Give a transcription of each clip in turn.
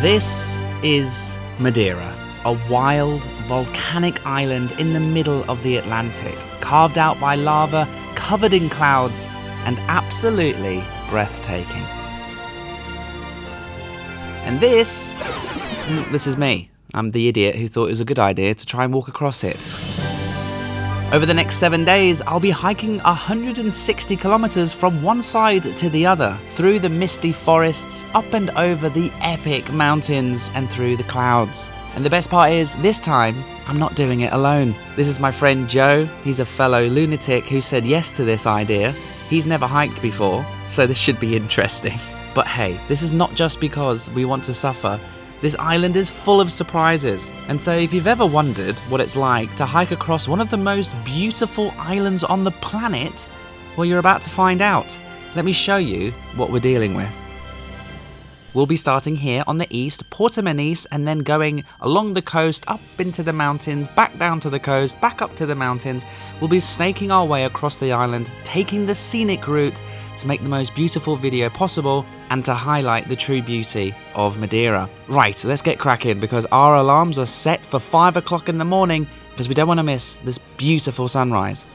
This is Madeira, a wild, volcanic island in the middle of the Atlantic, carved out by lava, covered in clouds, and absolutely breathtaking. And this is me. I'm the idiot who thought it was a good idea to try and walk across it. Over the next 7 days, I'll be hiking 160 kilometers from one side to the other, through the misty forests, up and over the epic mountains, and through the clouds. And the best part is, this time, I'm not doing it alone. This is my friend Joe. He's a fellow lunatic who said yes to this idea. He's never hiked before, so this should be interesting. But hey, this is not just because we want to suffer. This island is full of surprises, and so if you've ever wondered what it's like to hike across one of the most beautiful islands on the planet, well, you're about to find out. Let me show you what we're dealing with. We'll be starting here on the east, Porto Moniz, and then going along the coast, up into the mountains, back down to the coast, back up to the mountains. We'll be snaking our way across the island, taking the scenic route to make the most beautiful video possible and to highlight the true beauty of Madeira. Right, let's get cracking because our alarms are set for 5 o'clock in the morning because we don't want to miss this beautiful sunrise.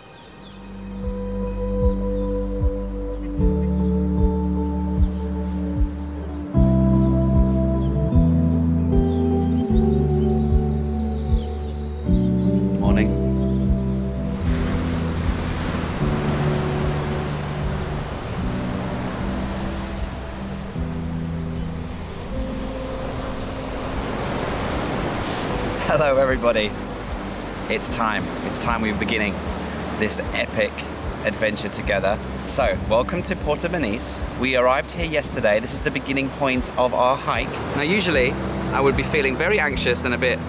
Hello everybody, it's time we're beginning this epic adventure together. So, welcome to Porto Moniz. We arrived here yesterday. This is the beginning point of our hike. Now usually I would be feeling very anxious and a bit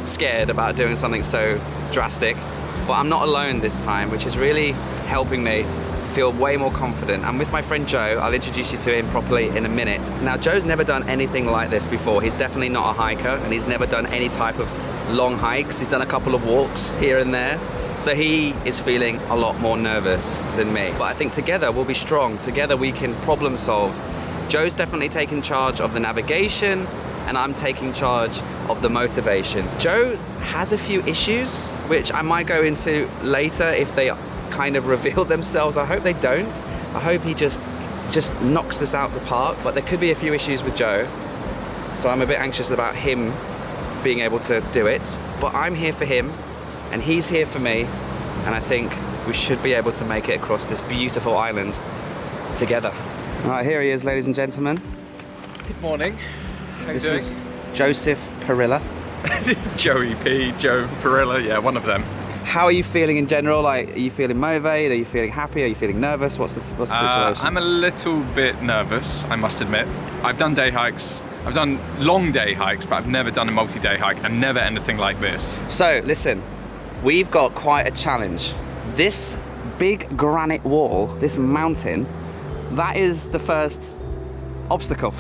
scared about doing something so drastic, but I'm not alone this time, which is really helping me feel way more confident. I'm with my friend Joe. I'll introduce you to him properly in a minute. Now Joe's never done anything like this before. He's definitely not a hiker and he's never done any type of long hikes. He's done a couple of walks here and there. So he is feeling a lot more nervous than me. But I think together we'll be strong. Together we can problem solve. Joe's definitely taking charge of the navigation and I'm taking charge of the motivation. Joe has a few issues, which I might go into later if they kind of reveal themselves. I hope they don't. I hope he just knocks this out the park, but there could be a few issues with Joe. So I'm a bit anxious about him being able to do it, but I'm here for him and he's here for me, and I think we should be able to make it across this beautiful island together. All right, here he is, ladies and gentlemen. Good morning. How are you doing? This is Joseph Perilla. Joey P, Joe Perilla, yeah, one of them. How are you feeling in general? Like, are you feeling motivated? Are you feeling happy? Are you feeling nervous? What's the situation? I'm a little bit nervous, I must admit. I've done day hikes. I've done long day hikes, but I've never done a multi-day hike and never anything like this. So, listen, we've got quite a challenge. This big granite wall, this mountain, that is the first obstacle.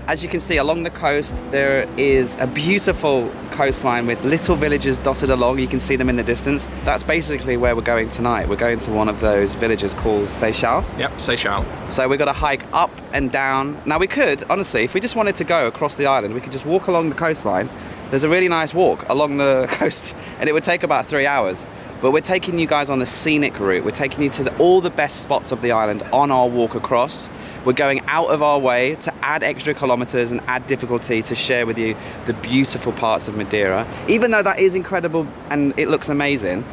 As you can see along the coast, there is a beautiful coastline with little villages dotted along. You can see them in the distance. That's basically where we're going tonight. We're going to one of those villages called Seixal. Yep, Seixal. So we've got to hike up and down. Now we could, honestly, if we just wanted to go across the island, we could just walk along the coastline. There's a really nice walk along the coast and it would take about 3 hours. But we're taking you guys on a scenic route. We're taking you to all the best spots of the island on our walk across. We're going out of our way to add extra kilometers and add difficulty to share with you the beautiful parts of Madeira. Even though that is incredible and it looks amazing,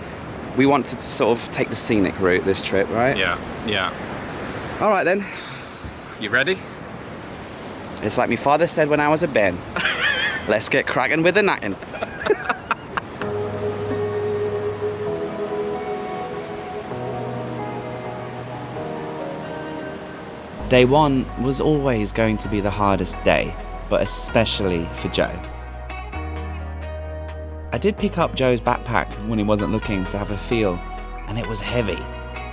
we wanted to sort of take the scenic route this trip, right? Yeah. All right then. You ready? It's like my father said when I was a Ben. Let's get cracking with the natting. Day one was always going to be the hardest day, but especially for Joe. I did pick up Joe's backpack when he wasn't looking to have a feel, and it was heavy.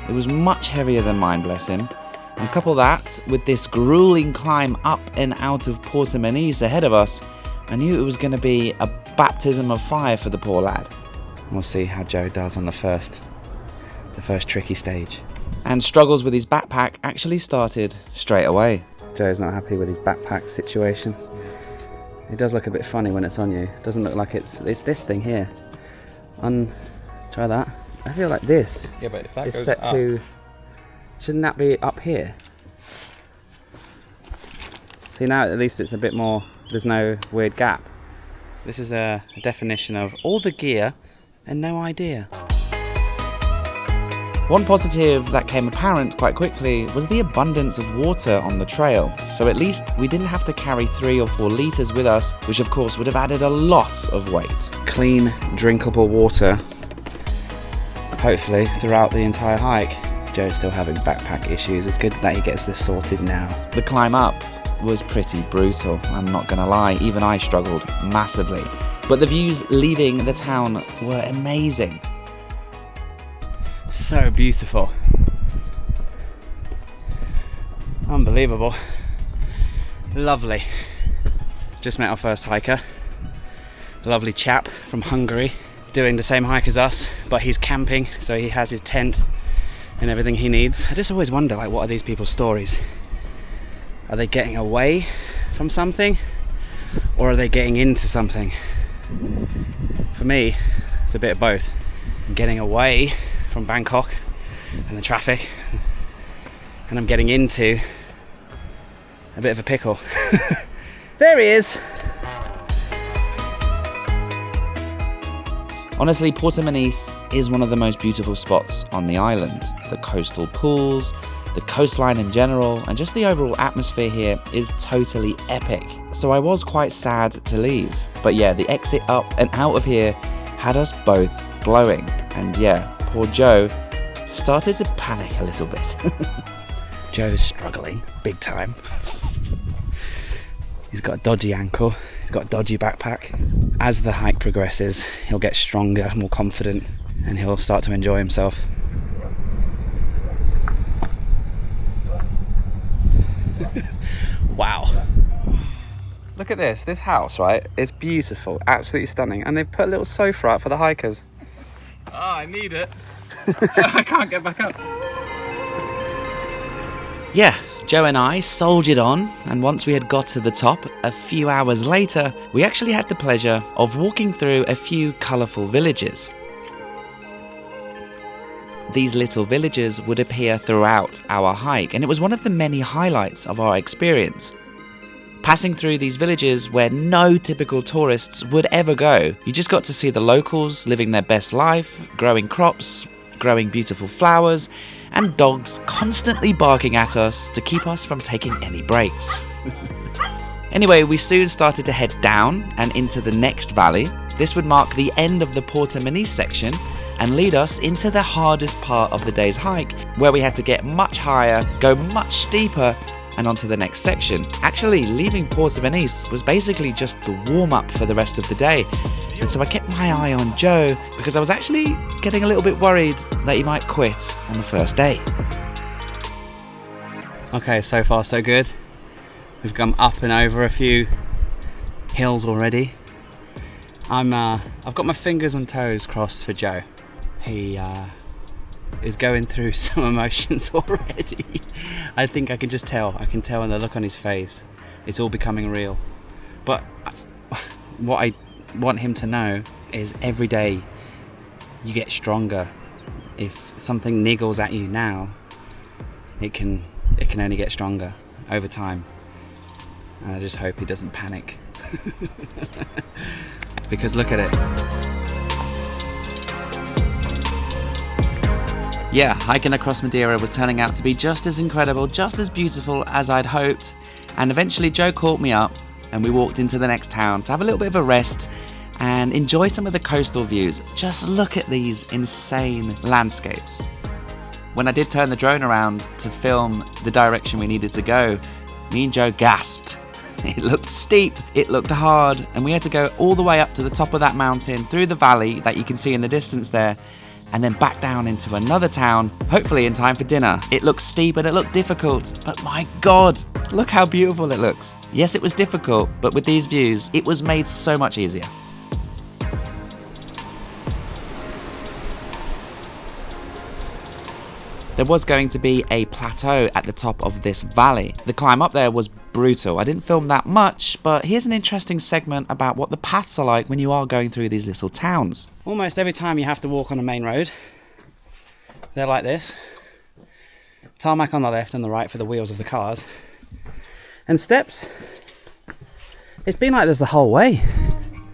It was much heavier than mine, bless him. And couple that with this grueling climb up and out of Porto Moniz ahead of us, I knew it was going to be a baptism of fire for the poor lad. We'll see how Joe does on the first tricky stage. And struggles with his backpack actually started straight away. Joe's not happy with his backpack situation. It does look a bit funny when it's on you. It doesn't look like it's this thing here. Try that. I feel like this. Yeah, but if that is goes set up, to. Shouldn't that be up here? See, now at least it's a bit more. There's no weird gap. This is a definition of all the gear and no idea. One positive that came apparent quite quickly was the abundance of water on the trail. So at least we didn't have to carry 3 or 4 litres with us, which of course would have added a lot of weight. Clean, drinkable water, hopefully, throughout the entire hike. Joe's still having backpack issues. It's good that he gets this sorted now. The climb up was pretty brutal, I'm not gonna lie. Even I struggled massively. But the views leaving the town were amazing. So beautiful. Unbelievable. Lovely. Just met our first hiker. A lovely chap from Hungary, doing the same hike as us, but he's camping, so he has his tent and everything he needs. I just always wonder, like, what are these people's stories? Are they getting away from something, or are they getting into something? For me, it's a bit of both. I'm getting away from Bangkok and the traffic, and I'm getting into a bit of a pickle. There he is! Honestly, Porto Moniz is one of the most beautiful spots on the island. The coastal pools, the coastline in general, and just the overall atmosphere here is totally epic. So I was quite sad to leave. But yeah, the exit up and out of here had us both glowing. And yeah, poor Joe started to panic a little bit. Joe's struggling big time. He's got a dodgy ankle, he's got a dodgy backpack. As the hike progresses, he'll get stronger, more confident, and he'll start to enjoy himself. Wow. Look at this house, right? It's beautiful, absolutely stunning. And they've put a little sofa out for the hikers. Ah, I need it. I can't get back up. Yeah, Joe and I soldiered on, and once we had got to the top, a few hours later, we actually had the pleasure of walking through a few colourful villages. These little villages would appear throughout our hike, and it was one of the many highlights of our experience. Passing through these villages where no typical tourists would ever go, you just got to see the locals living their best life, growing crops, growing beautiful flowers, and dogs constantly barking at us to keep us from taking any breaks. Anyway, we soon started to head down and into the next valley. This would mark the end of the Porto Moniz section and lead us into the hardest part of the day's hike, where we had to get much higher, go much steeper, and onto the next section. Actually, leaving Porto Moniz was basically just the warm-up for the rest of the day. And so I kept my eye on Joe because I was actually getting a little bit worried that he might quit on the first day. Okay, so far so good. We've come up and over a few hills already. I've got my fingers and toes crossed for Joe. He is going through some emotions already. I think I can just tell. I can tell in the look on his face. It's all becoming real. But what I want him to know is every day you get stronger. If something niggles at you now, it can only get stronger over time. And I just hope he doesn't panic. Because look at it. Yeah, hiking across Madeira was turning out to be just as incredible, just as beautiful as I'd hoped. And eventually Joe caught me up and we walked into the next town to have a little bit of a rest and enjoy some of the coastal views. Just look at these insane landscapes. When I did turn the drone around to film the direction we needed to go, me and Joe gasped. It looked steep, it looked hard, and we had to go all the way up to the top of that mountain, through the valley that you can see in the distance there, and then back down into another town, hopefully in time for dinner. It looked steep and it looked difficult, but my God, look how beautiful it looks. Yes, it was difficult, but with these views, it was made so much easier. There was going to be a plateau at the top of this valley. The climb up there was brutal. I didn't film that much, but here's an interesting segment about what the paths are like when you are going through these little towns. Almost every time you have to walk on a main road, they're like this. Tarmac on the left and the right for the wheels of the cars. And steps. It's been like this the whole way.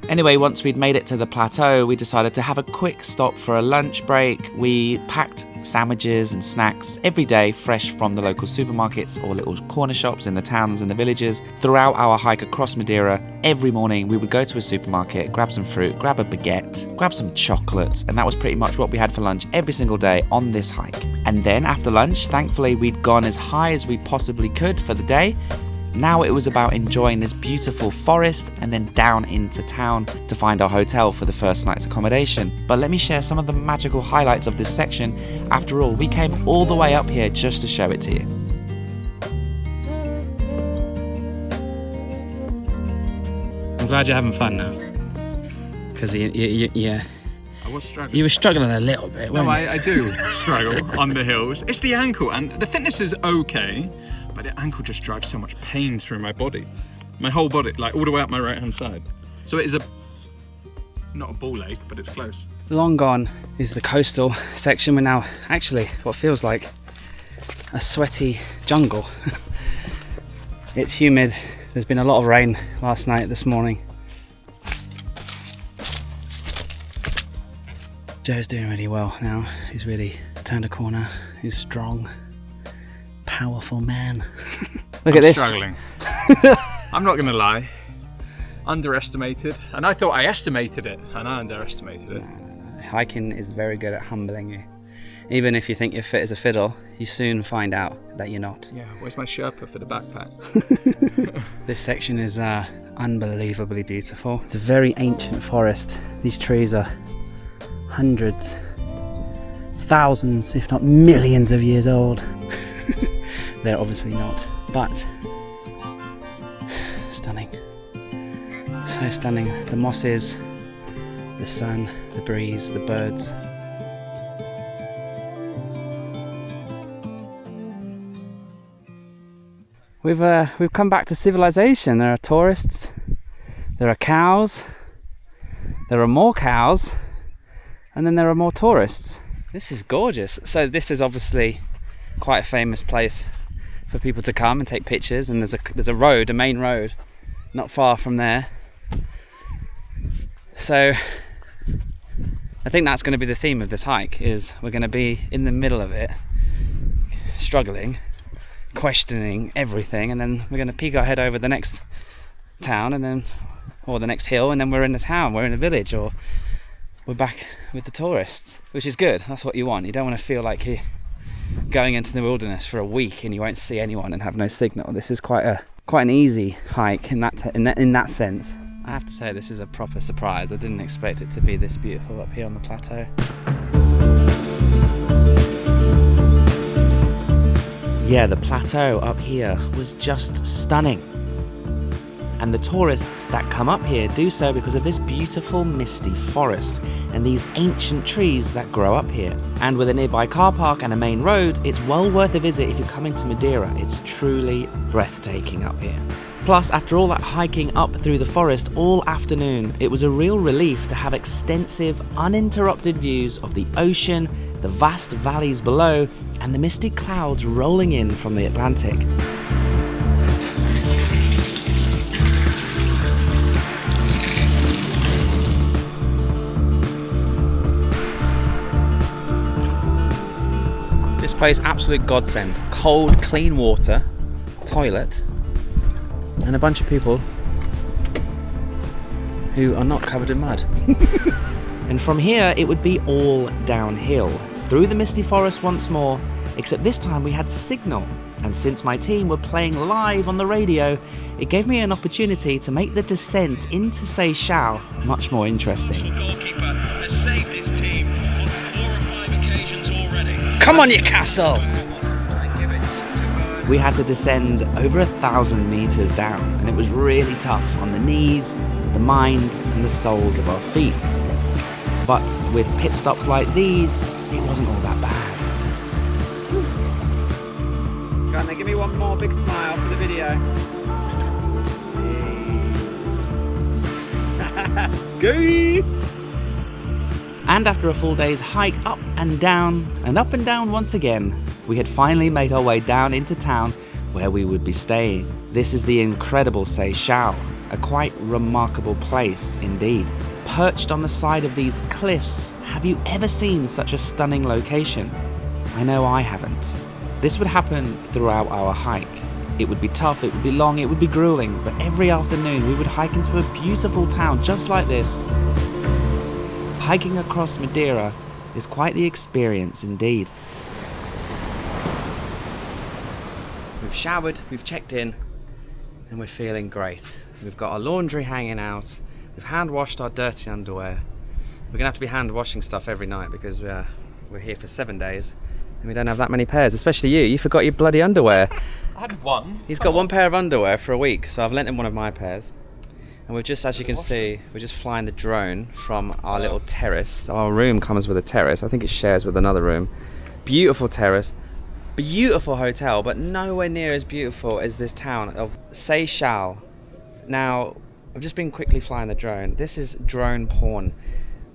Anyway, once we'd made it to the plateau, we decided to have a quick stop for a lunch break. We packed sandwiches and snacks every day, fresh from the local supermarkets or little corner shops in the towns and the villages. Throughout our hike across Madeira, every morning we would go to a supermarket, grab some fruit, grab a baguette, grab some chocolate, and that was pretty much what we had for lunch every single day on this hike. And then after lunch, thankfully we'd gone as high as we possibly could for the day. Now it was about enjoying this beautiful forest and then down into town to find our hotel for the first night's accommodation. But let me share some of the magical highlights of this section. After all, we came all the way up here just to show it to you. I'm glad you're having fun now. Because I was struggling. you were struggling a little bit, weren't No, you? I do struggle on the hills. It's the ankle, and the fitness is okay, but the ankle just drives so much pain through my body. My whole body, like all the way up my right hand side. So it is not a ball ache, but it's close. Long gone is the coastal section. We're now actually what feels like a sweaty jungle. It's humid. There's been a lot of rain last night, this morning. Joe's doing really well now. He's really turned a corner. He's strong, powerful man. Look at this. Struggling. I'm not gonna lie. Underestimated, and I thought I estimated it, and I underestimated it. Hiking is very good at humbling you. Even if you think you're fit as a fiddle, you soon find out that you're not. Yeah, where's my Sherpa for the backpack? This section is unbelievably beautiful. It's a very ancient forest. These trees are hundreds, thousands, if not millions of years old. They're obviously not, but stunning. So stunning. The mosses, the sun, the breeze, the birds. We've come back to civilization. There are tourists, there are cows, there are more cows, and then there are more tourists. This is gorgeous. So this is obviously quite a famous place for people to come and take pictures, and there's a road, a main road, not far from there. So I think that's going to be the theme of this hike, is we're going to be in the middle of it, struggling, questioning everything, and then we're going to peek our head over the next town, and then, or the next hill, and then we're in the town, we're in a village, or we're back with the tourists, which is good. That's what you want. You don't want to feel like you're going into the wilderness for a week and you won't see anyone and have no signal. This is quite an easy hike in that sense. I have to say, this is a proper surprise. I didn't expect it to be this beautiful up here on the plateau. Yeah, the plateau up here was just stunning. And the tourists that come up here do so because of this beautiful misty forest and these ancient trees that grow up here. And with a nearby car park and a main road, it's well worth a visit if you're coming to Madeira. It's truly breathtaking up here. Plus, after all that hiking up through the forest all afternoon, it was a real relief to have extensive, uninterrupted views of the ocean, the vast valleys below, and the misty clouds rolling in from the Atlantic. This place, absolute godsend. Cold, clean water, toilet, and a bunch of people who are not covered in mud. And from here, it would be all downhill, through the misty forest once more, except this time we had signal. And since my team were playing live on the radio, it gave me an opportunity to make the descent into Seixal much more interesting. The goalkeeper has saved his team on 4 or 5 occasions already. Come on, Newcastle! We had to descend over 1,000 meters down, and it was really tough on the knees, the mind, and the soles of our feet. But with pit stops like these, it wasn't all that bad. Go on then, give me one more big smile for the video. go! And after a full day's hike up and down once again, we had finally made our way down into town where we would be staying. This is the incredible Seixal, a quite remarkable place indeed. Perched on the side of these cliffs, have you ever seen such a stunning location? I know I haven't. This would happen throughout our hike. It would be tough, it would be long, it would be grueling, but every afternoon we would hike into a beautiful town just like this. Hiking across Madeira is quite the experience indeed. We've showered, we've checked in, and we're feeling great. We've got our laundry hanging out, we've hand washed our dirty underwear. We're gonna have to be hand washing stuff every night because we're here for 7 days and we don't have that many pairs, especially you. You forgot your bloody underwear. I had one. He's got one pair of underwear for a week, so I've lent him one of my pairs. And we've just, as you can see, we're just flying the drone from our little terrace. Our room comes with a terrace. I think it shares with another room. Beautiful terrace, beautiful hotel, but nowhere near as beautiful as this town of Seixal. Now, I've just been quickly flying the drone. This is drone porn.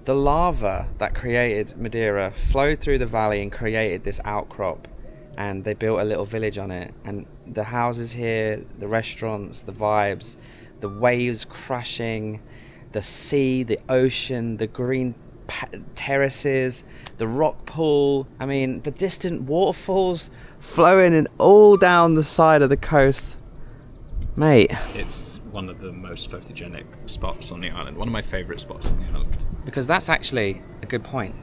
The lava that created Madeira flowed through the valley and created this outcrop, and they built a little village on it. And the houses here, the restaurants, the vibes, the waves crashing, the sea, the ocean, the green terraces, the rock pool, I mean the distant waterfalls flowing in all down the side of the coast. Mate, It's one of the most photogenic spots on the island. One of my favourite spots on the island. because that's actually a good point.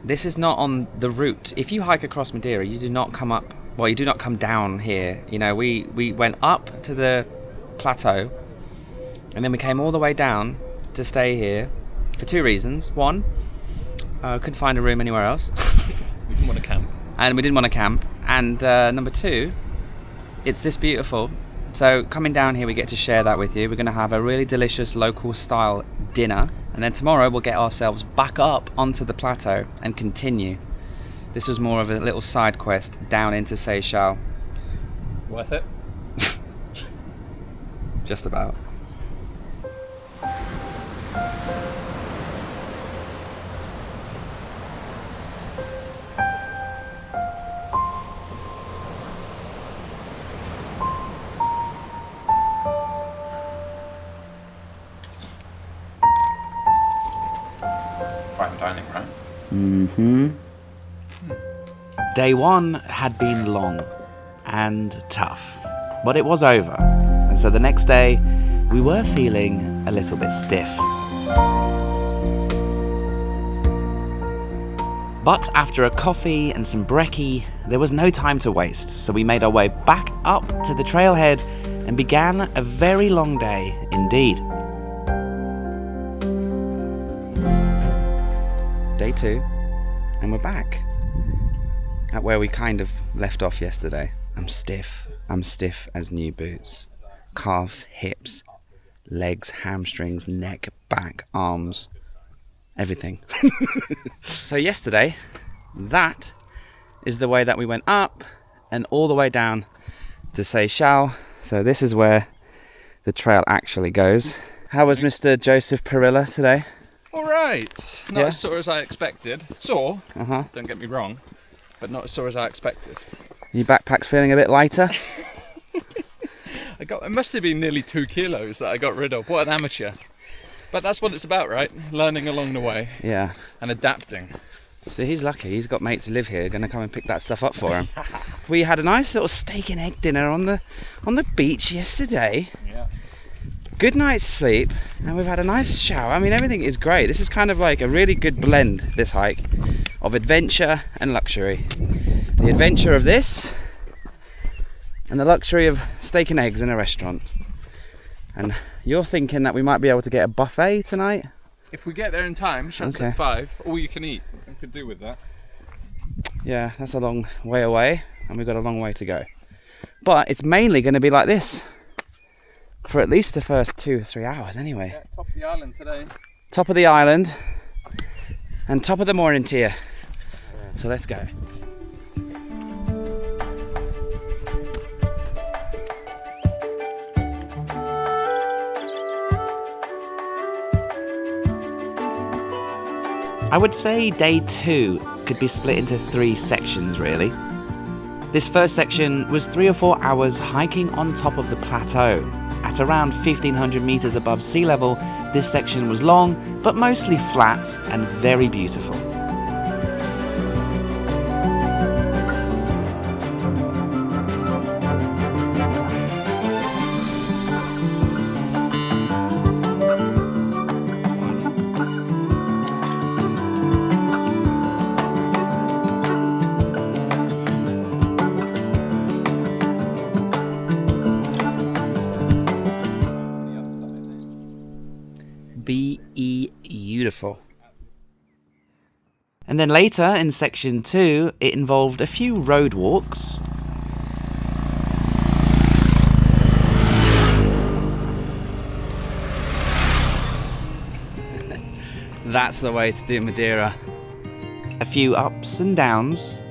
This is not on the route. If you hike across Madeira, you do not come up, well, you do not come down here. You know, we went up to the plateau and then we came all the way down to stay here for two reasons. One, couldn't find a room anywhere else. We didn't want to camp. And we didn't want to camp. And number two, it's this beautiful. So coming down here, we get to share that with you. We're going to have a really delicious local style dinner. And then tomorrow we'll get ourselves back up onto the plateau and continue. This was more of a little side quest down into Seixal. Worth it? Just about. Fine dining, right? Day one had been long and tough, but it was over, and so the next day we were feeling a little bit stiff. But after a coffee and some brekkie, there was no time to waste, so we made our way back up to the trailhead and began a very long day indeed. Day two, and we're back at where we kind of left off yesterday. I'm stiff as new boots. Calves, hips, legs, hamstrings, neck, back, arms, everything. So yesterday, that is the way that we went up and all the way down to Seixal. So this is where the trail actually goes. How was Mr. Joseph Perilla today? All right. Not Yeah? as sore as I expected. Sore, Uh-huh. don't get me wrong, but not as sore as I expected. Your backpack's feeling a bit lighter? It must have been nearly 2 kilos that I got rid of. What an amateur. But that's what it's about, right? Learning along the way Yeah. and adapting. So he's lucky, he's got mates who live here, going to come and pick that stuff up for him. We had a nice little steak and egg dinner on the beach yesterday. Yeah. Good night's sleep, and we've had a nice shower. I mean, everything is great. This is kind of like a really good blend, this hike, of adventure and luxury. The adventure of this, and the luxury of steak and eggs in a restaurant. And you're thinking that we might be able to get a buffet tonight? If we get there in time, shuts Okay. at 5, all you can eat. We could do with that. Yeah, that's a long way away, and we've got a long way to go. But it's mainly going to be like this for at least the first 2 or 3 hours anyway. Yeah, top of the island today. Top of the island and top of the morning tier. So let's go. I would say day 2 could be split into 3 sections really. This first section was 3 or 4 hours hiking on top of the plateau. At around 1500 meters above sea level, this section was long, but mostly flat and very beautiful. Beautiful. And then later in section 2, it involved a few road walks, That's the way to do Madeira. a few ups and downs,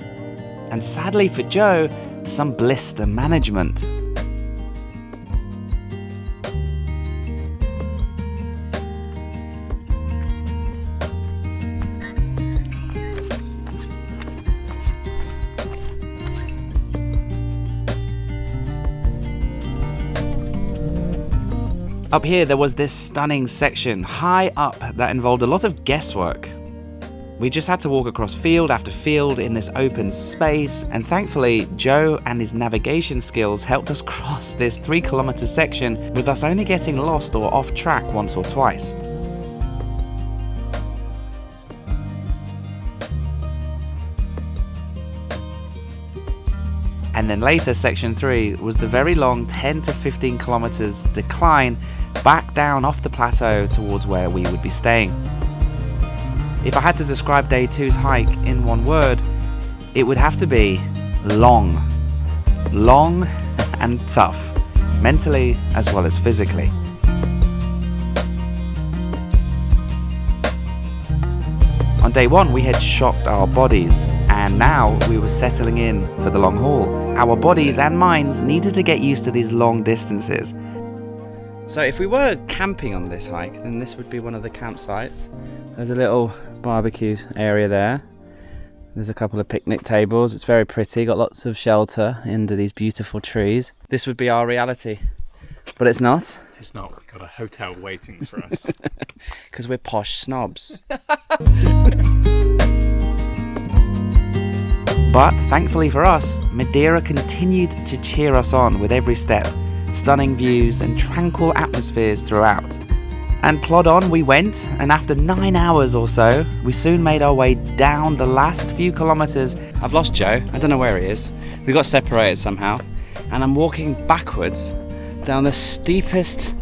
and sadly for Joe, some blister management. Up here there was this stunning section high up that involved a lot of guesswork. We just had to walk across field after field in this open space, and thankfully Joe and his navigation skills helped us cross this 3-kilometer section with us only getting lost or off track once or twice. And then later, section 3 was the very long 10 to 15 kilometers decline back down off the plateau towards where we would be staying. If I had to describe day 2's hike in one word, it would have to be long. Long and tough, mentally as well as physically. On day 1 we had shocked our bodies, and now we were settling in for the long haul. Our bodies and minds needed to get used to these long distances. So if we were camping on this hike, then this would be one of the campsites. There's a little barbecue area there. There's a couple of picnic tables. It's very pretty, got lots of shelter under these beautiful trees. This would be our reality, but it's not. It's not. We've got a hotel waiting for us. Because we're posh snobs. But thankfully for us, Madeira continued to cheer us on with every step. Stunning views and tranquil atmospheres throughout. And plod on we went, and after 9 hours or so, we soon made our way down the last few kilometers. I've lost Joe. I don't know where he is. We got separated somehow. And I'm walking backwards down the steepest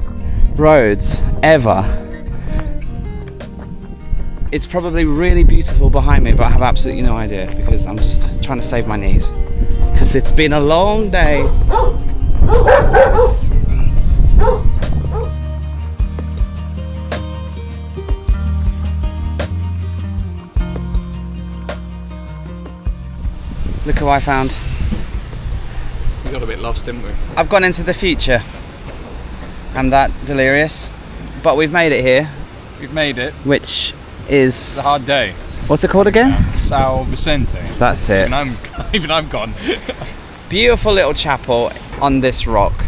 roads ever. It's probably really beautiful behind me, but I have absolutely no idea because I'm just trying to save my knees. Because it's been a long day. Look who I found. We got a bit lost, didn't we? I've gone into the future. I'm that delirious. But we've made it here, We've made it. which is... It's a hard day. What's it called again? São Vicente. That's it. Even I'm gone. Beautiful little chapel on this rock.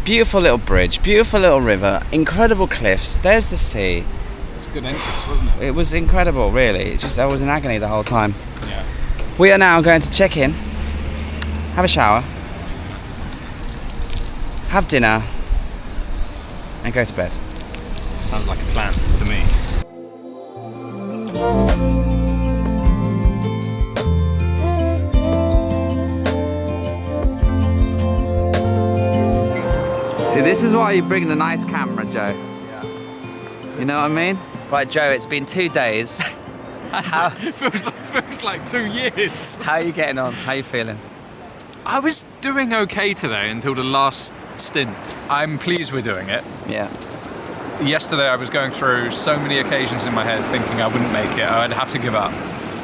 Beautiful little bridge, beautiful little river, incredible cliffs. There's the sea. It was a good entrance, wasn't it? It was incredible, really. It's just I was in agony the whole time. Yeah. We are now going to check in, have a shower, have dinner, and go to bed. Sounds like a plan to me. See, this is why you bring the nice camera, Joe. Yeah. You know what I mean? Right, Joe, it's been 2 days. How, feels like 2 years. how are you getting on? How are you feeling? I was doing okay today until the last stint. I'm pleased we're doing it. Yeah. Yesterday I was going through so many occasions in my head thinking I wouldn't make it, I'd have to give up.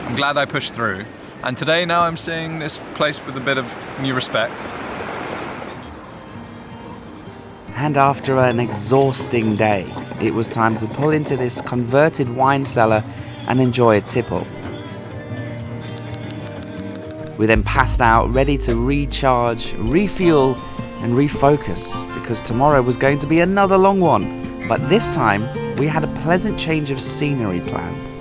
I'm glad I pushed through. And today now I'm seeing this place with a bit of new respect. And after an exhausting day, it was time to pull into this converted wine cellar and enjoyed tipple. We then passed out, ready to recharge, refuel, and refocus, because tomorrow was going to be another long one. But this time, we had a pleasant change of scenery planned.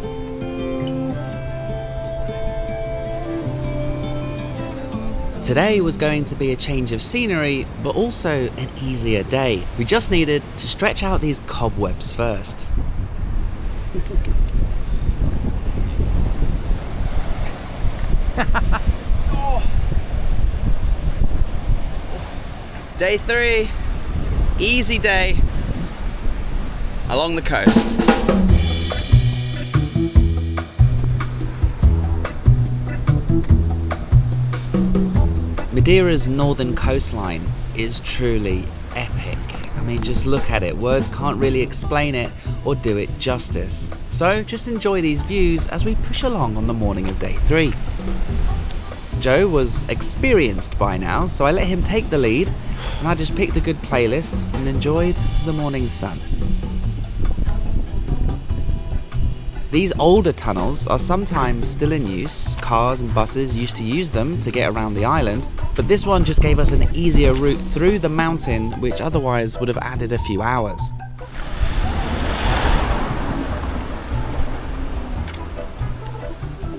Today was going to be a change of scenery, but also an easier day. We just needed to stretch out these cobwebs first. Day 3, easy day along the coast. Madeira's northern coastline is truly epic. I mean, just look at it. Words can't really explain it or do it justice. So just enjoy these views as we push along on the morning of day 3. Joe was experienced by now, so I let him take the lead, and I just picked a good playlist and enjoyed the morning sun. These older tunnels are sometimes still in use. Cars and buses used to use them to get around the island, but this one just gave us an easier route through the mountain, which otherwise would have added a few hours.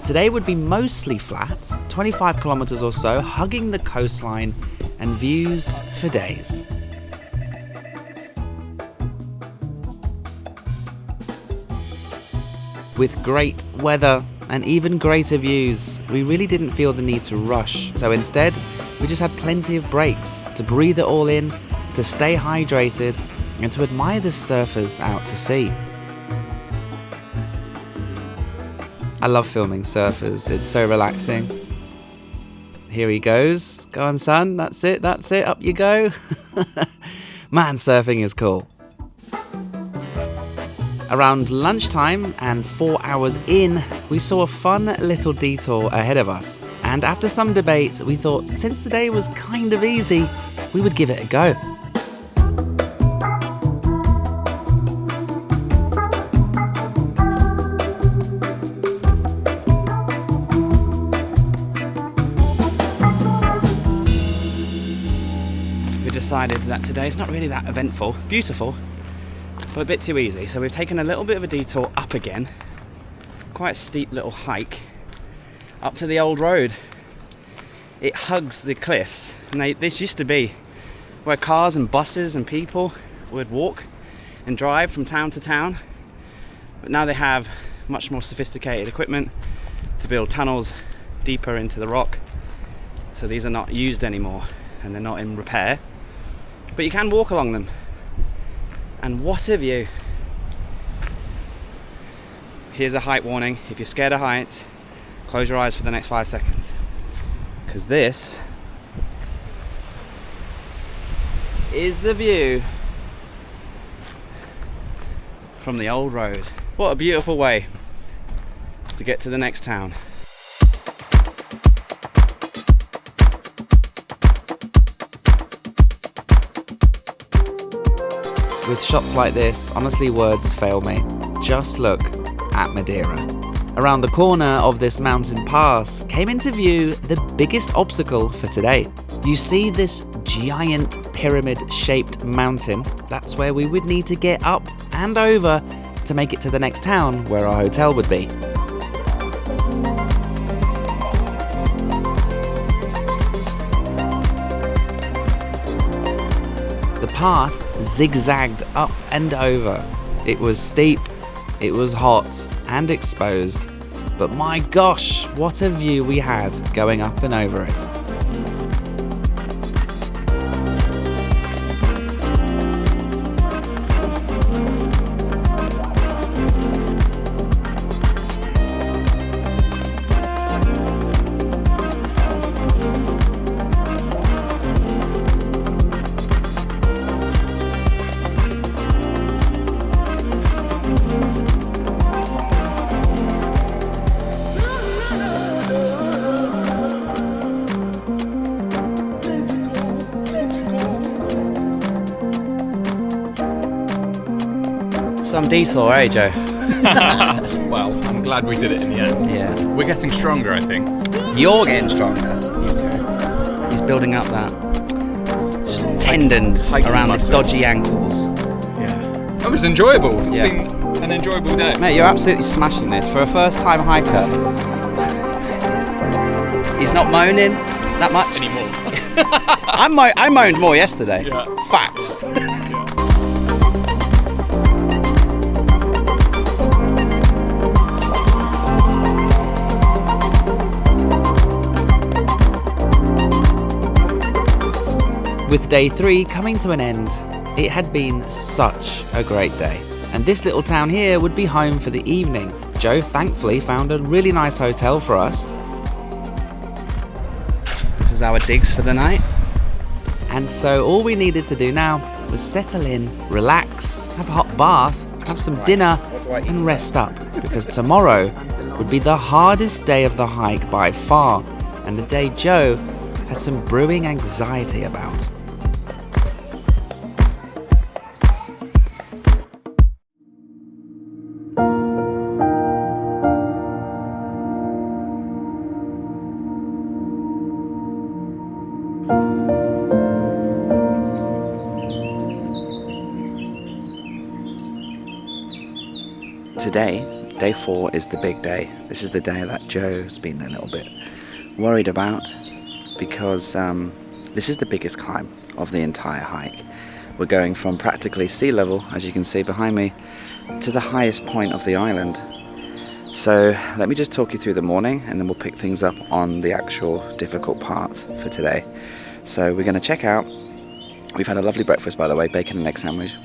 Today would be mostly flat, 25 kilometers or so, hugging the coastline and views for days. With great weather and even greater views, we really didn't feel the need to rush. So instead, we just had plenty of breaks to breathe it all in, to stay hydrated, and to admire the surfers out to sea. I love filming surfers, it's so relaxing. Here he goes. Go on, son, that's it, up you go. Man, surfing is cool. Around lunchtime and 4 hours in, we saw a fun little detour ahead of us. And after some debate, we thought since the day was kind of easy, we would give it a go. We decided that today's not really that eventful, beautiful, but a bit too easy. So we've taken a little bit of a detour up again, quite a steep little hike, up to the old road. It hugs the cliffs, and this used to be where cars and buses and people would walk and drive from town to town, but now they have much more sophisticated equipment to build tunnels deeper into the rock, so these are not used anymore and they're not in repair, but you can walk along them. And what a view. Here's a height warning. If you're scared of heights, close your eyes for the next 5 seconds, because this is the view from the old road. What a beautiful way to get to the next town. With shots like this, honestly words fail me. Just look at Madeira. Around the corner of this mountain pass came into view the biggest obstacle for today. You see this giant pyramid-shaped mountain? That's where we would need to get up and over to make it to the next town where our hotel would be. The path zigzagged up and over. It was steep, it was hot and exposed, but my gosh, what a view we had going up and over it. some detour, eh, Joe? Well, I'm glad we did it in the end. Yeah. We're getting stronger, I think. You're getting stronger. He's building up that tendons hiking around muscles. the dodgy ankles. Yeah. That was enjoyable. It's Yeah. been an enjoyable day. Mate, you're absolutely smashing this. For a first-time hiker, he's not moaning that much. Anymore. I moaned more yesterday. Yeah. Facts. With day 3 coming to an end, it had been such a great day. And this little town here would be home for the evening. Joe thankfully found a really nice hotel for us. This is our digs for the night. And so all we needed to do now was settle in, relax, have a hot bath, have some dinner, and rest up. Because tomorrow would be the hardest day of the hike by far, and the day Joe had some brewing anxiety about. Today, day 4, is the big day. This is the day that Joe's been a little bit worried about because this is the biggest climb of the entire hike. We're going from practically sea level, as you can see behind me, to the highest point of the island. So let me just talk you through the morning and then we'll pick things up on the actual difficult part for today. So we're going to check out. We've had a lovely breakfast, by the way, bacon and egg sandwich.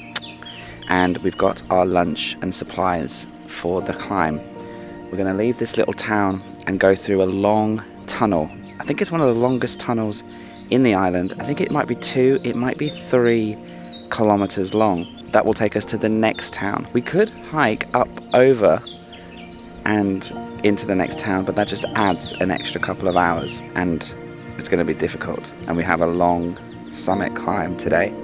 And we've got our lunch and supplies for the climb. We're going to leave this little town and go through a long tunnel. I think it's one of the longest tunnels in the island. I think it might be 2, it might be 3 kilometers long. That will take us to the next town. We could hike up over and into the next town, but that just adds an extra couple of hours and it's going to be difficult. And we have a long summit climb today.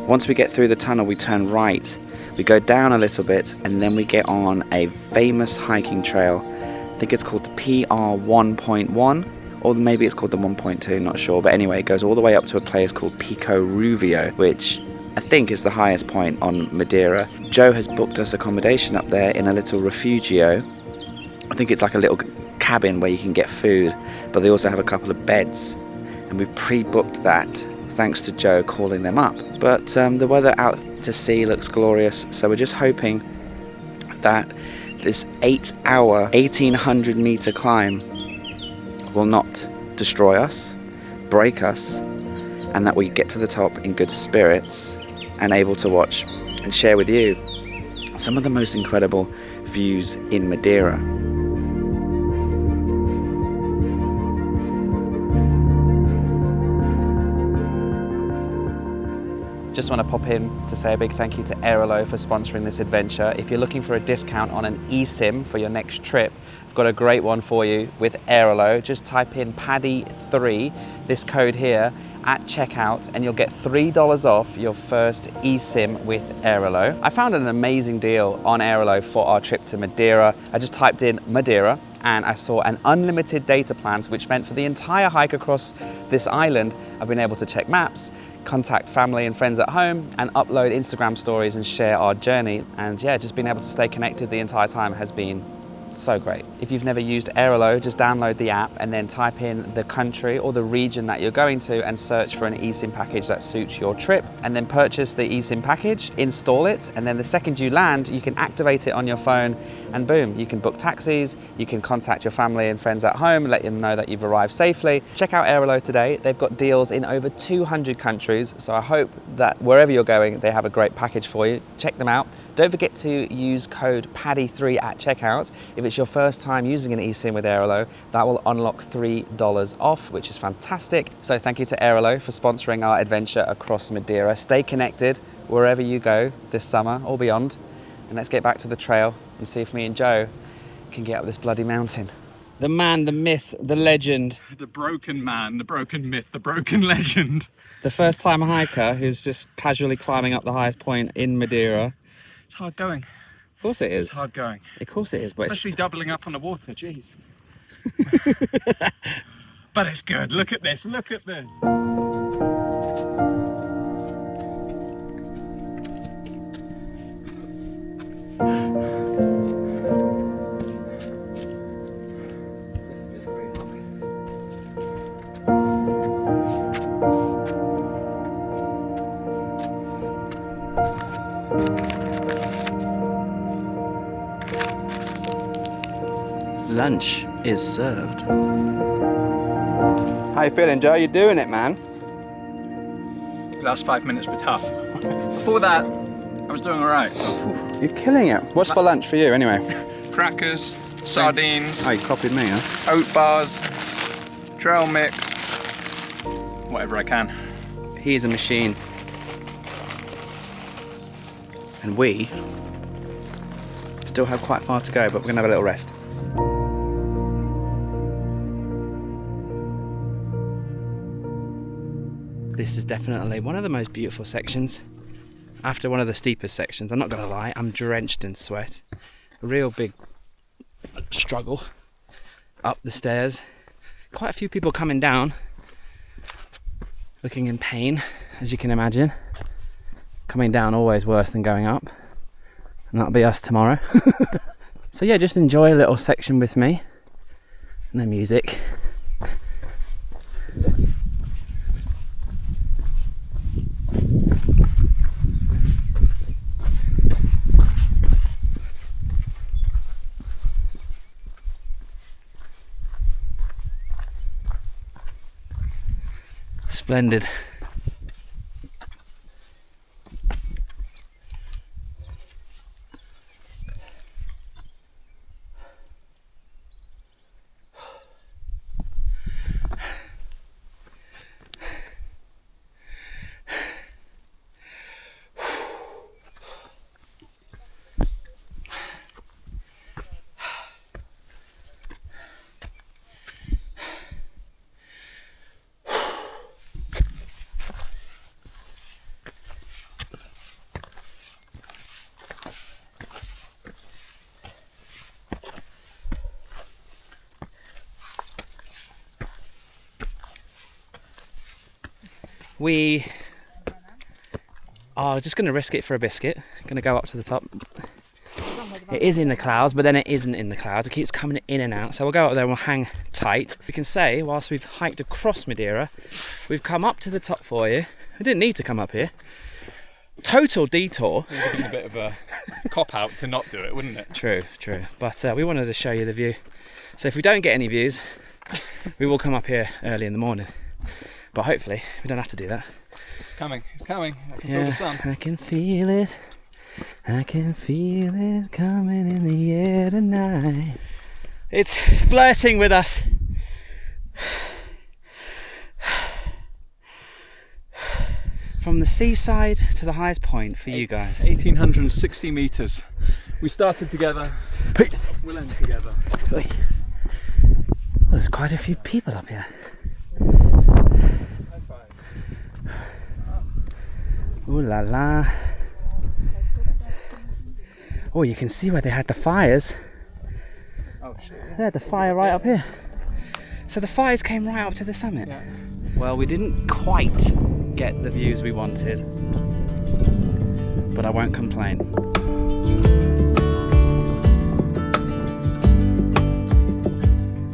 Once we get through the tunnel, we turn right, we go down a little bit, and then we get on a famous hiking trail. I think it's called the PR 1.1, or maybe it's called the 1.2, not sure. But anyway, it goes all the way up to a place called Pico Ruivo, which I think is the highest point on Madeira. Joe has booked us accommodation up there in a little refugio. I think it's like a little cabin where you can get food, but they also have a couple of beds. And we've pre-booked that, thanks to Joe calling them up. But the weather out to sea looks glorious, so we're just hoping that this 8-hour, 1,800 meter climb will not destroy us, break us, and that we get to the top in good spirits and able to watch and share with you some of the most incredible views in Madeira. Just want to pop in to say a big thank you to Aerolo for sponsoring this adventure. If you're looking for a discount on an eSIM for your next trip, I've got a great one for you with Aerolo. Just type in Paddy3, this code here, at checkout, and you'll get $3 off your first eSIM with Aerolo. I found an amazing deal on Aerolo for our trip to Madeira. I just typed in Madeira and I saw an unlimited data plans, which meant for the entire hike across this island, I've been able to check maps, contact family and friends at home, and upload Instagram stories and share our journey. And yeah, just being able to stay connected the entire time has been so great. If you've never used Aerolo, just download the app and then type in the country or the region that you're going to and search for an eSIM package that suits your trip, and then purchase the eSIM package, install it, and then the second you land, you can activate it on your phone and boom, you can book taxis, you can contact your family and friends at home, let them know that you've arrived safely. Check out Aerolo today. They've got deals in over 200 countries, so I hope that wherever you're going, they have a great package for you. Check them out. Don't forget to use code PADDY3 at checkout. If it's your first time using an eSIM with Aerolo, that will unlock $3 off, which is fantastic. So thank you to Aerolo for sponsoring our adventure across Madeira. Stay connected wherever you go this summer or beyond. And let's get back to the trail and see if me and Joe can get up this bloody mountain. The man, the myth, the legend. The broken man, the broken myth, the broken legend. The first time hiker who's just casually climbing up the highest point in Madeira. It's hard going. Of course it is. It's hard going. Of course it is, but Especially doubling up on the water, jeez. But it's good. Look at this. Look at this. Lunch is served. How you feeling, Joe? You're doing it, man. Last 5 minutes were tough. Before that, I was doing all right. You're killing it. What's for lunch for you, anyway? Crackers, sardines, Oh, you copied me, huh? oat bars, trail mix, whatever I can. He is a machine. And we still have quite far to go, but we're going to have a little rest. This is definitely one of the most beautiful sections. After one of the steepest sections, I'm not going to lie, I'm drenched in sweat. A real big struggle up the stairs. Quite a few people coming down, looking in pain, as you can imagine. Coming down always worse than going up, and that'll be us tomorrow. So yeah, just enjoy a little section with me. No music. Splendid. We are just going to risk it for a biscuit. Going to go up to the top. It is in the clouds, but then it isn't in the clouds. It keeps coming in and out. So we'll go up there and we'll hang tight. We can say, whilst we've hiked across Madeira, we've come up to the top for you. We didn't need to come up here. Total detour. It would have been a bit of a cop-out to not do it, wouldn't it? True, true. But we wanted to show you the view. So if we don't get any views, we will come up here early in the morning. But hopefully we don't have to do that. It's coming, it's coming. I can feel the sun. I can feel it. I can feel it coming in the air tonight. It's flirting with us. From the seaside to the highest point for you guys. 1,860 metres. We started together, we'll end together. Well, there's quite a few people up here. Ooh la la. Oh, you can see where they had the fires. Oh shit. They had the fire right up here. So the fires came right up to the summit. Yeah. Well, we didn't quite get the views we wanted, but I won't complain.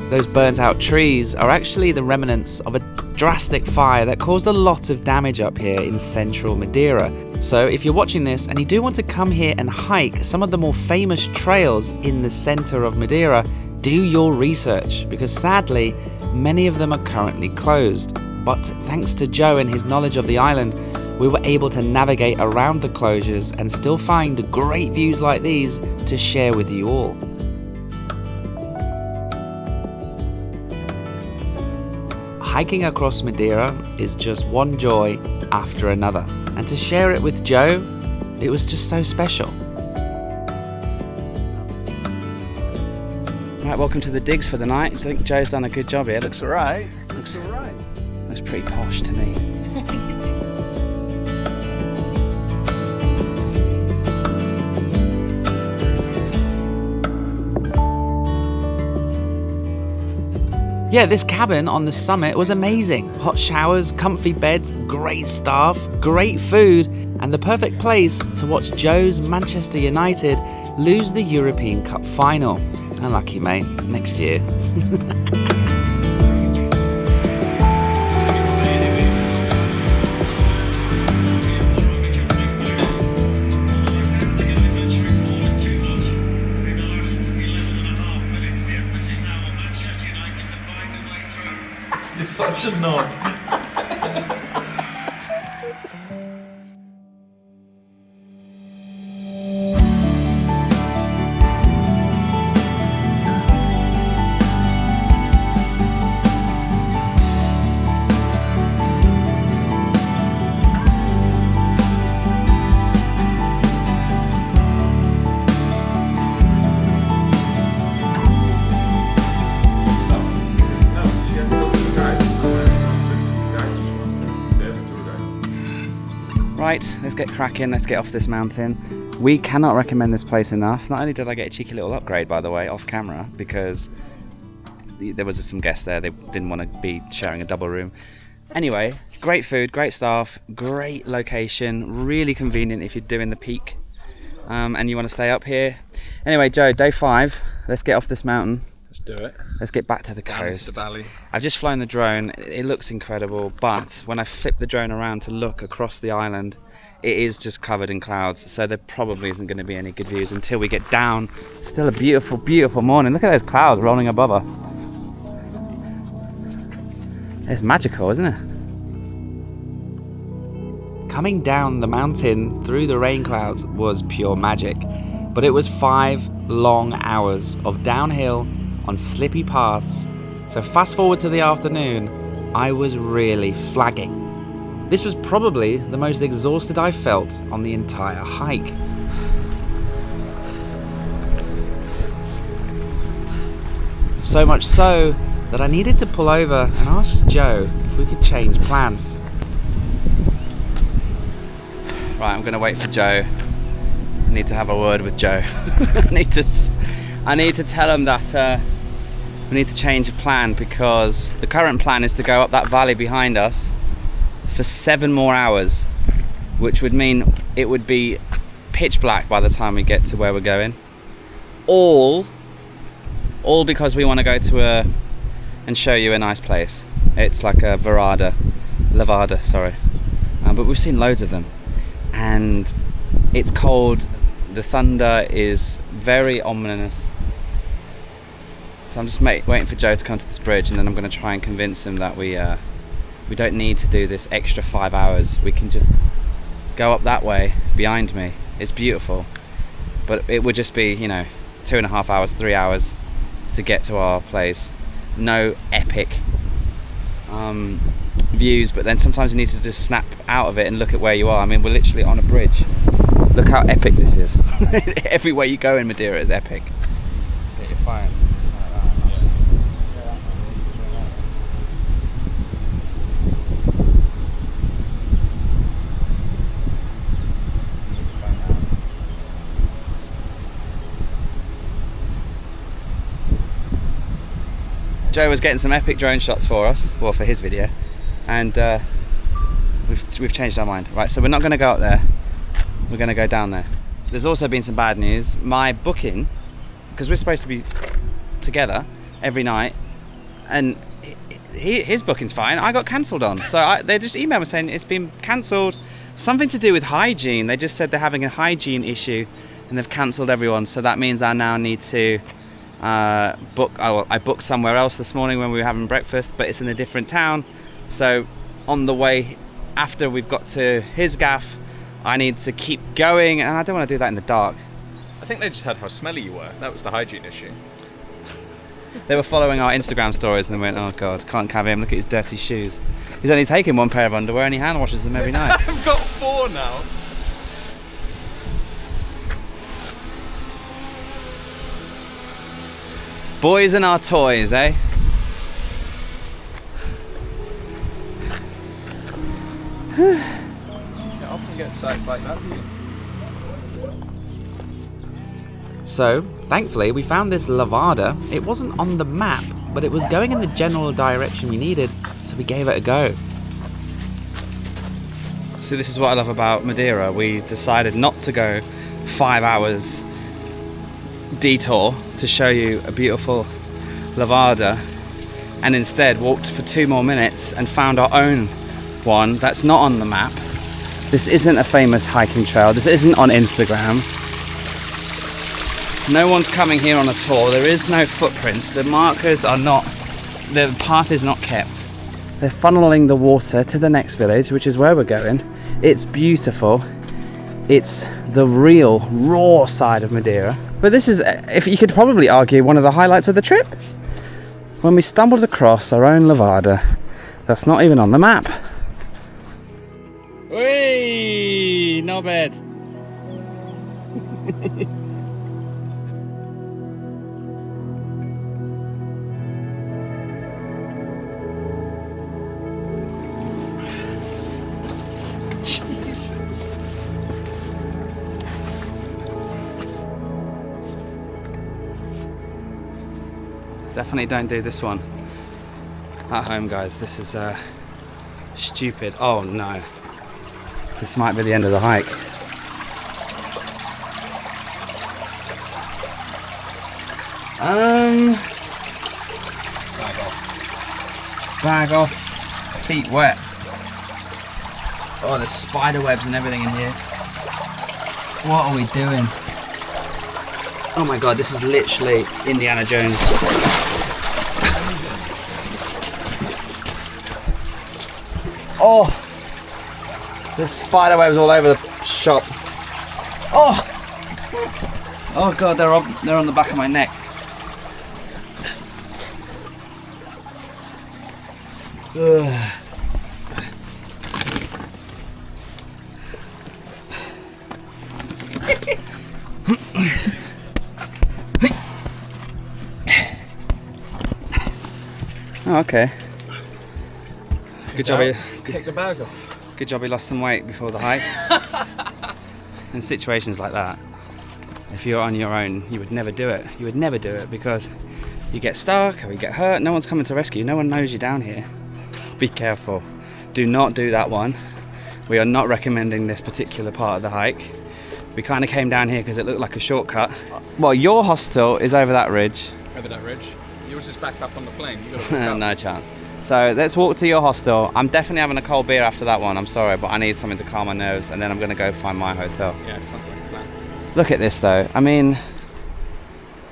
Those burnt out trees are actually the remnants of a drastic fire that caused a lot of damage up here in central Madeira. So if you're watching this and you do want to come here and hike some of the more famous trails in the centre of Madeira, do your research, because sadly many of them are currently closed. But thanks to Joe and his knowledge of the island, we were able to navigate around the closures and still find great views like these to share with you all. Hiking across Madeira is just one joy after another, and to share it with Joe, it was just so special. Right, welcome to the digs for the night. I think Joe's done a good job here. Looks Alright, looks alright. looks pretty posh to me. Yeah, this cabin on the summit was amazing. Hot showers, comfy beds, great staff, great food, and the perfect place to watch Joe's Manchester United lose the European Cup final. Unlucky, mate. Next year. Such a knob. Right, let's get cracking, let's get off this mountain. We cannot recommend this place enough. Not only did I get a cheeky little upgrade, by the way, off camera, because there was some guests there, they didn't want to be sharing a double room. Anyway, great food, great staff, great location, really convenient if you're doing the peak and you want to stay up here. Anyway, Joe, day 5, let's get off this mountain. Let's do it. Let's get back to the coast. Down to the valley. I've just flown the drone. It looks incredible, but when I flip the drone around to look across the island, it is just covered in clouds, so there probably isn't going to be any good views until we get down. Still a beautiful, beautiful morning. Look at those clouds rolling above us. It's magical, isn't it? Coming down the mountain through the rain clouds was pure magic, but it was 5 long hours of downhill on slippy paths, so fast forward to the afternoon, I was really flagging. This was probably the most exhausted I felt on the entire hike. So much so that I needed to pull over and ask Joe if we could change plans. Right, I'm going to wait for Joe. I need to have a word with Joe. I need to tell him that we need to change a plan, because the current plan is to go up that valley behind us for 7 more hours, which would mean it would be pitch black by the time we get to where we're going. All because we want to go to and show you a nice place. It's like a levada, sorry. But we've seen loads of them, and it's cold. The thunder is very ominous. So I'm just waiting for Joe to come to this bridge, and then I'm going to try and convince him that we don't need to do this extra 5 hours. We can just go up that way behind me. It's beautiful, but it would just be, 2.5 hours, 3 hours to get to our place. No epic views, but then sometimes you need to just snap out of it and look at where you are. I mean, we're literally on a bridge. Look how epic this is. Everywhere you go in Madeira is epic. Get your phone. Joe was getting some epic drone shots for us, well, for his video, and we've changed our mind. Right, so we're not going to go up there. We're going to go down there. There's also been some bad news. My booking, because we're supposed to be together every night, and his booking's fine. I got cancelled on, so they just emailed me saying it's been cancelled. Something to do with hygiene. They just said they're having a hygiene issue, and they've cancelled everyone. So that means I now need to book. I booked somewhere else this morning when we were having breakfast, but it's in a different town. So on the way after we've got to his gaff, I need to keep going, and I don't want to do that in the dark. I think they just heard how smelly you were. That was the hygiene issue. They were following our Instagram stories and they went, oh God, can't have him, look at his dirty shoes. He's only taking 1 pair of underwear and he hand washes them every night. I've got 4 now. Boys and our toys, eh? You often get sites like that, do you? So, thankfully, we found this levada. It wasn't on the map, but it was going in the general direction we needed, so we gave it a go. See, this is what I love about Madeira. We decided not to go 5 hours detour to show you a beautiful levada, and instead walked for 2 more minutes and found our own one that's not on the map. This isn't a famous hiking trail. This isn't on Instagram. No one's coming here on a tour. There is no footprints. The markers are not, the path is not kept. They're funneling the water to the next village, which is where we're going. It's beautiful. It's the real raw side of Madeira. But this is, if you could probably argue, one of the highlights of the trip. When we stumbled across our own levada that's not even on the map. Whee! Not bad. Jesus. Definitely don't do this one at home, guys. This is stupid. Oh no. This might be the end of the hike. Bag off. Feet wet. Oh, there's spider webs and everything in here. What are we doing? Oh my god, this is literally Indiana Jones. Oh, there's spider webs all over the shop. Oh, oh god, they're on the back of my neck. Ugh. Oh, okay. Good job. Take the bag off. Good job he lost some weight before the hike. In situations like that, if you're on your own, you would never do it. You would never do it because you get stuck or you get hurt. No one's coming to rescue. No one knows you down here. Be careful. Do not do that one. We are not recommending this particular part of the hike. We kind of came down here because it looked like a shortcut. Well, your hostel is over that ridge. Over that ridge. Yours is back up on the plane. You gotta walk up. No chance. So let's walk to your hostel. I'm definitely having a cold beer after that one. I'm sorry, but I need something to calm my nerves, and then I'm going to go find my hotel. Yeah, sounds like a plan. Look at this, though. I mean,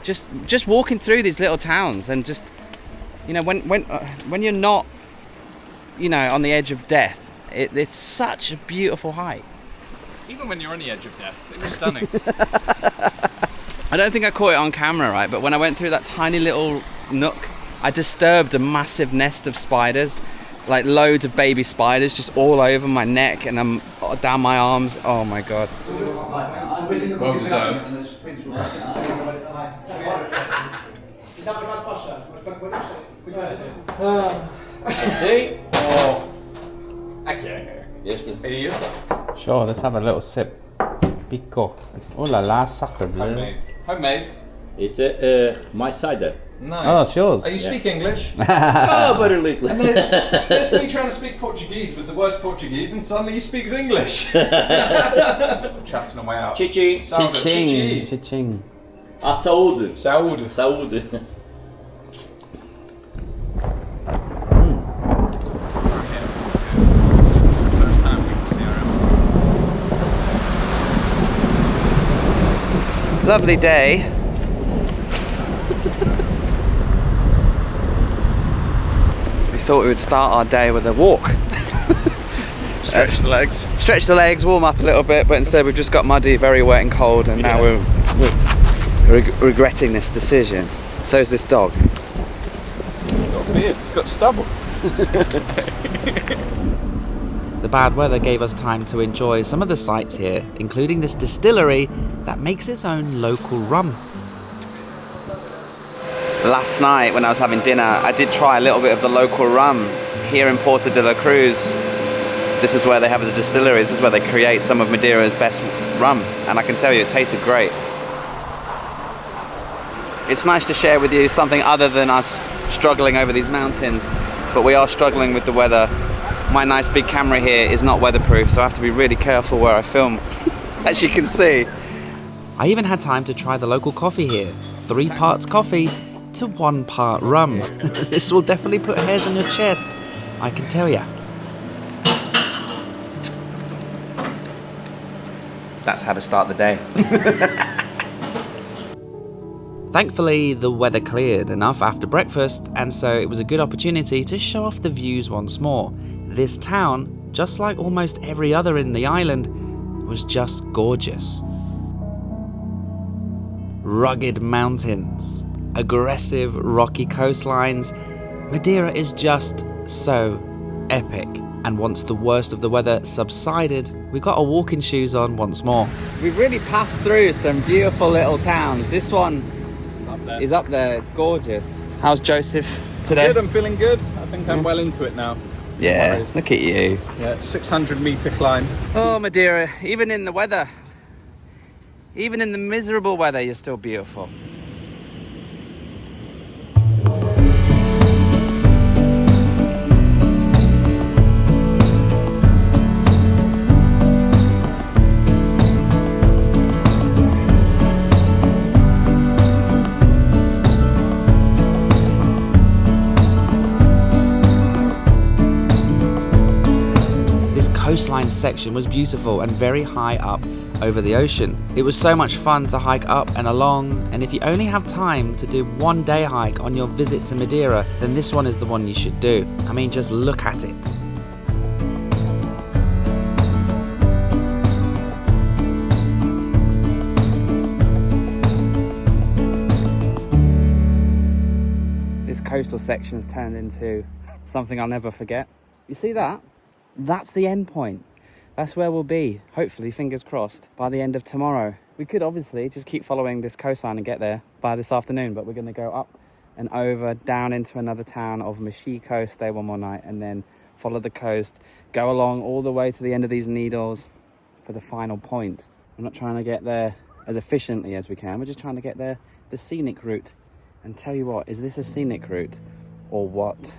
just walking through these little towns, and just, you know, when you're not, you know, on the edge of death, it's such a beautiful hike. Even when you're on the edge of death, it was stunning. I don't think I caught it on camera, right? But when I went through that tiny little nook, I disturbed a massive nest of spiders, like loads of baby spiders just all over my neck and down my arms. Oh my god. Well deserved. See? Oh. Okay. Yes. Are you? Sure, let's have a little sip. Pico. Oh la la, sacre bleu. Homemade. Homemade. It's my cider. Nice. Oh, it's yours. You speak English? Oh, very little. And then there's me trying to speak Portuguese with the worst Portuguese, and suddenly he speaks English. I'm chatting on my way out. Chichi. Chiching. Chiching. A saúde. Saúde. Saúde. First time we can see our Lovely day. We thought we would start our day with a walk. Stretch the legs. Stretch the legs, warm up a little bit, but instead we've just got muddy, very wet and cold, and now we're regretting this decision. So is this dog. It's got a beard, it's got stubble. The bad weather gave us time to enjoy some of the sights here, including this distillery that makes its own local rum. Last night when I was having dinner, I did try a little bit of the local rum here in Porto de la Cruz. This is where they have the distillery, this is where they create some of Madeira's best rum, and I can tell you it tasted great. It's nice to share with you something other than us struggling over these mountains, but we are struggling with the weather. My nice big camera here is not weatherproof, so I have to be really careful where I film, as you can see. I even had time to try the local coffee here. 3 parts coffee to 1 part rum. This will definitely put hairs on your chest, I can tell ya. That's how to start the day. Thankfully, the weather cleared enough after breakfast, and so it was a good opportunity to show off the views once more. This town, just like almost every other in the island, was just gorgeous. Rugged mountains, aggressive rocky coastlines. Madeira is just so epic. And once the worst of the weather subsided, we got our walking shoes on once more. We've really passed through some beautiful little towns. This one is up there, it's gorgeous. How's Joseph today? Good, I'm feeling good. I think I'm well into it now. Yeah, look at you. Yeah, 600-meter climb. Oh, Madeira, even in the weather, even in the miserable weather, you're still beautiful. Coastline section was beautiful and very high up over the ocean. It was so much fun to hike up and along, and if you only have time to do 1 day hike on your visit to Madeira, then this one is the one you should do. I mean, just look at it. This coastal section's turned into something I'll never forget. You see that? That's the end point. That's where we'll be, hopefully, fingers crossed, by the end of tomorrow. We could obviously just keep following this coastline and get there by this afternoon, but we're going to go up and over, down into another town of Machico, stay 1 more night, and then follow the coast, go along all the way to the end of these needles for the final point. I'm not trying to get there as efficiently as we can. We're just trying to get there the scenic route. And tell you what, is this a scenic route or what?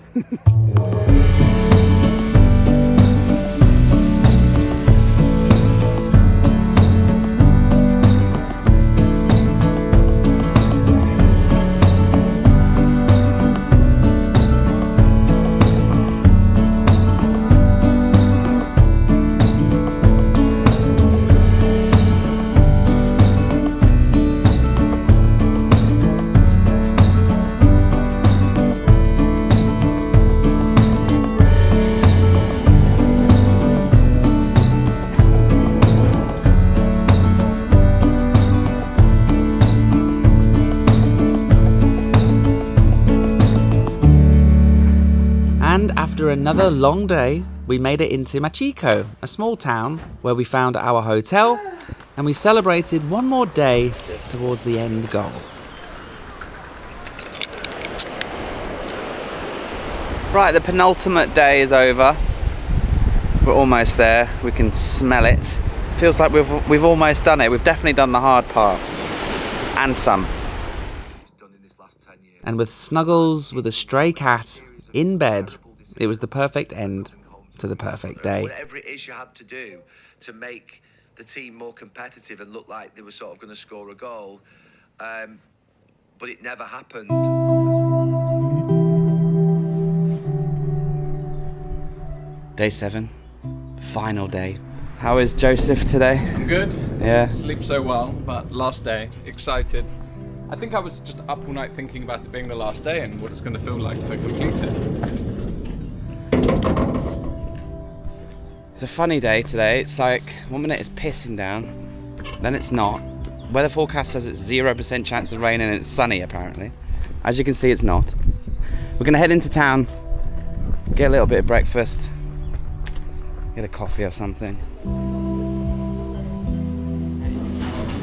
And after another long day, we made it into Machico, a small town where we found our hotel, and we celebrated 1 more day towards the end goal. Right, the penultimate day is over. We're almost there. We can smell it. Feels like we've almost done it. We've definitely done the hard part. And some. And with Snuggles with a stray cat in bed, it was the perfect end to the perfect day. Whatever it is you had to do to make the team more competitive and look like they were sort of going to score a goal, but it never happened. Day 7, final day. How is Joseph today? I'm good. Yeah. Sleep so well, but last day, excited. I think I was just up all night thinking about it being the last day and what it's going to feel like to complete it. It's a funny day today. It's like 1 minute it's pissing down, then it's not. Weather forecast says it's 0% chance of rain and it's sunny apparently. As you can see, it's not. We're going to head into town, get a little bit of breakfast, get a coffee or something.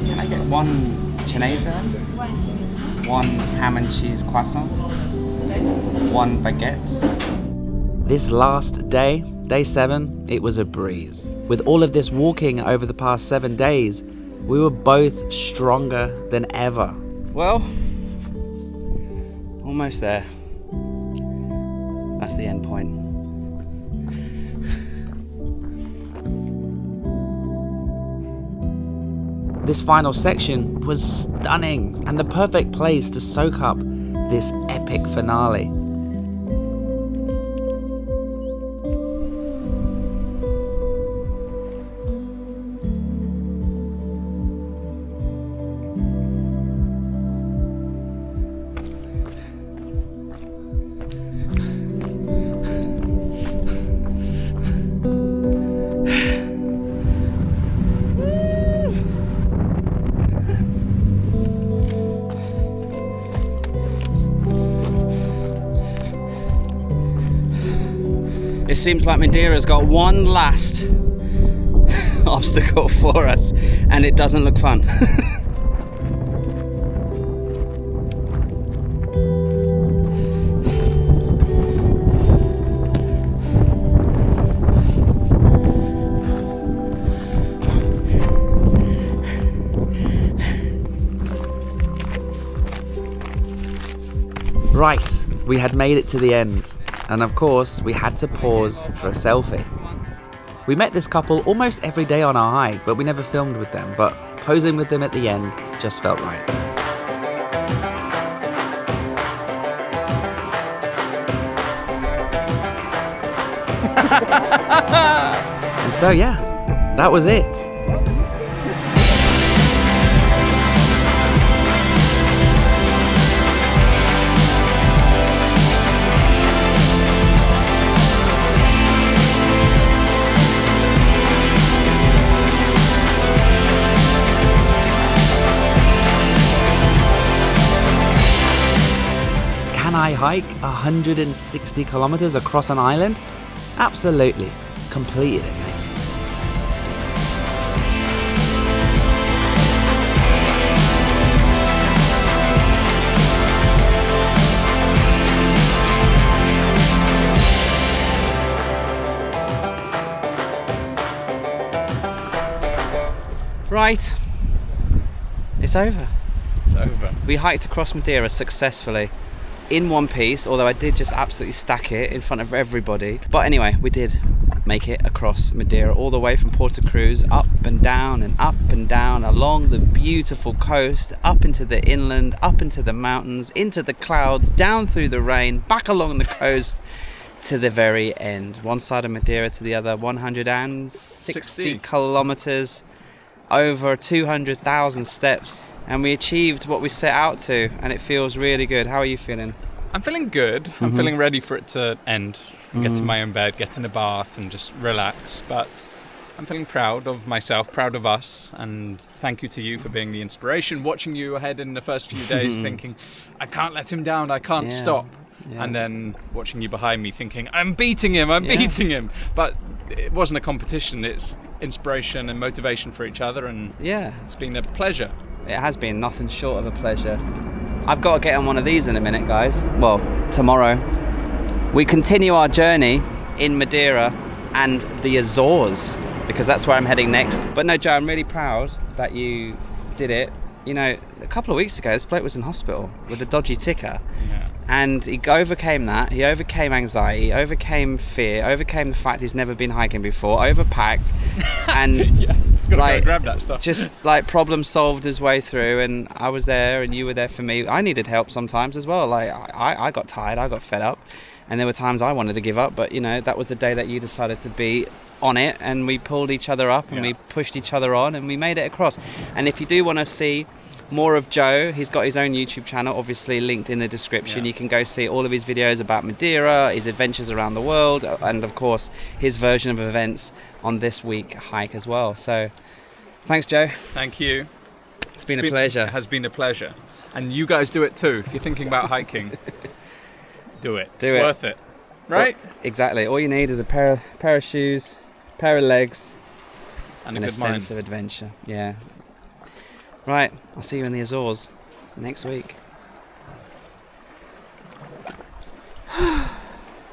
Can I get 1 Chinese, 1 ham and cheese croissant, 1 baguette? This last day, day 7, it was a breeze. With all of this walking over the past 7 days, we were both stronger than ever. Well, Almost there. That's the end point. This final section was stunning and the perfect place to soak up this epic finale. It seems like Madeira's got one last obstacle for us, and it doesn't look fun. Right, we had made it to the end, and of course we had to pause for a selfie. We met this couple almost every day on our hike, but we never filmed with them, but posing with them at the end just felt right. And so yeah, that was it. Can I hike 160 kilometers across an island? Absolutely. Completed it, mate. Right, it's over. It's over. We hiked across Madeira successfully in one piece, although I did just absolutely stack it in front of everybody. But anyway, we did make it across Madeira, all the way from Porto Cruz, up and down along the beautiful coast, up into the inland, up into the mountains, into the clouds, down through the rain, back along the coast to the very end. One side of Madeira to the other, 160 kilometers, over 200,000 steps. And we achieved what we set out to, and it feels really good. How are you feeling? I'm feeling good. I'm feeling ready for it to end. Get to my own bed, get in a bath and just relax. But I'm feeling proud of myself, proud of us, and thank you to you for being the inspiration. Watching you ahead in the first few days thinking, I can't let him down, I can't stop. Yeah. And then watching you behind me thinking, I'm beating him. But it wasn't a competition, it's inspiration and motivation for each other, and it's been a pleasure. It has been nothing short of a pleasure. I've got to get on one of these in a minute, guys. Well, tomorrow. We continue our journey in Madeira and the Azores, because that's where I'm heading next. But no, Joe, I'm really proud that you did it. You know, a couple of weeks ago, this bloke was in hospital with a dodgy ticker. Yeah. And he overcame that. He overcame anxiety, overcame fear, overcame the fact he's never been hiking before, overpacked, and gotta go grab that stuff. Just like problem solved his way through. And I was there, and you were there for me. I needed help sometimes as well. Like I got tired, I got fed up, and there were times I wanted to give up. But you know, that was the day that you decided to be on it, and we pulled each other up, and we pushed each other on, and we made it across. And if you do want to see more of Joe, he's got his own YouTube channel, obviously linked in the description. You can go see all of his videos about Madeira, his adventures around the world, and of course his version of events on this week hike as well. So thanks, Joe. Thank you. It's been a pleasure. It has been a pleasure. And you guys do it too. If you're thinking about hiking, do it. It's worth it. Right? Well, exactly. All you need is a pair of shoes, pair of legs, and a good sense mind. of adventure. Yeah. Right, I'll see you in the Azores next week.